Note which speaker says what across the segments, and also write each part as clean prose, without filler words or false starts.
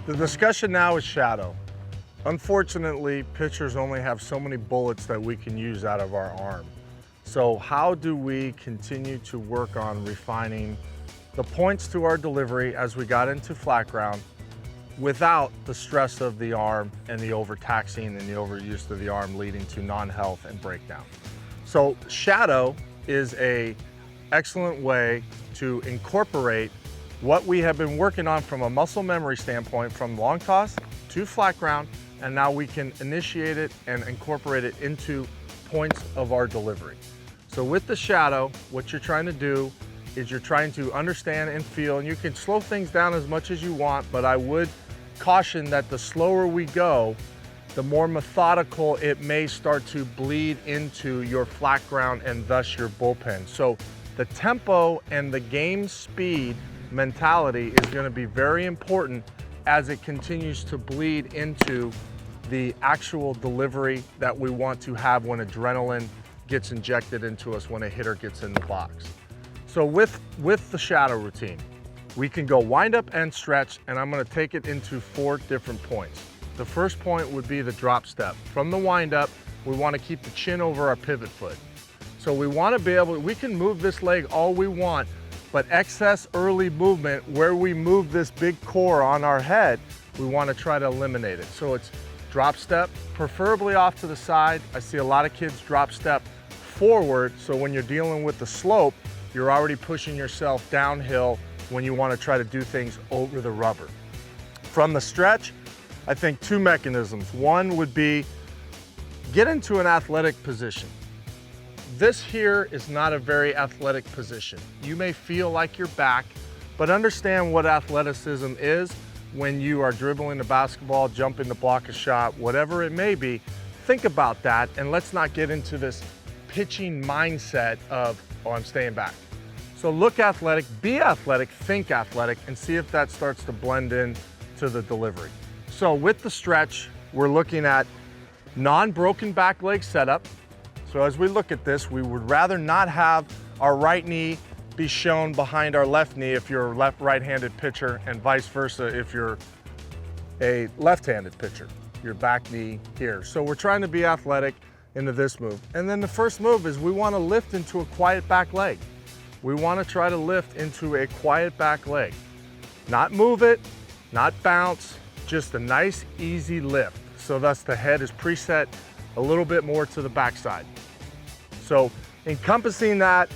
Speaker 1: The discussion now is shadow. Unfortunately, pitchers only have so many bullets that we can use out of our arm. So how do we continue to work on refining the points to our delivery as we got into flat ground without the stress of the arm and the overtaxing and the overuse of the arm leading to non-health and breakdown? So shadow is an excellent way to incorporate what we have been working on from a muscle memory standpoint, from long toss to flat ground, and now we can initiate it and incorporate it into points of our delivery. So with the shadow, what you're trying to do is you're trying to understand and feel, and you can slow things down as much as you want, but I would caution that the slower we go, the more methodical it may start to bleed into your flat ground and thus your bullpen. So the tempo and the game speed mentality is going to be very important as it continues to bleed into the actual delivery that we want to have when adrenaline gets injected into us when a hitter gets in the box. So with the shadow routine, we can go wind up and stretch, and I'm going to take it into 4 different points. The first point would be the drop step. From the wind up, we want to keep the chin over our pivot foot. So we want to be able, we can move this leg all we want, but excess early movement where we move this big core on our head, we want to try to eliminate it. So it's drop step, preferably off to the side. I see a lot of kids drop step forward, so when you're dealing with the slope, you're already pushing yourself downhill when you want to try to do things over the rubber. From the stretch, I think 2 mechanisms. One would be get into an athletic position. This here is not a very athletic position. You may feel like you're back, but understand what athleticism is when you are dribbling the basketball, jumping to block a shot, whatever it may be. Think about that, and let's not get into this pitching mindset of, oh, I'm staying back. So look athletic, be athletic, think athletic, and see if that starts to blend in to the delivery. So with the stretch, we're looking at non-broken back leg setup. So as we look at this, we would rather not have our right knee be shown behind our left knee if you're a right-handed pitcher, and vice versa if you're a left-handed pitcher, your back knee here. So we're trying to be athletic into this move. And then the first move is we want to lift into a quiet back leg. We want to try to lift into a quiet back leg. Not move it, not bounce, just a nice, easy lift. So thus the head is preset a little bit more to the backside. So encompassing that,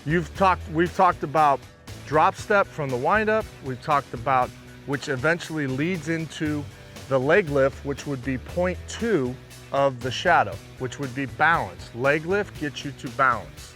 Speaker 1: we've talked about drop step from the windup. We've talked about, which eventually leads into the leg lift, which would be point 2 of the shadow, which would be balance. Leg lift gets you to balance.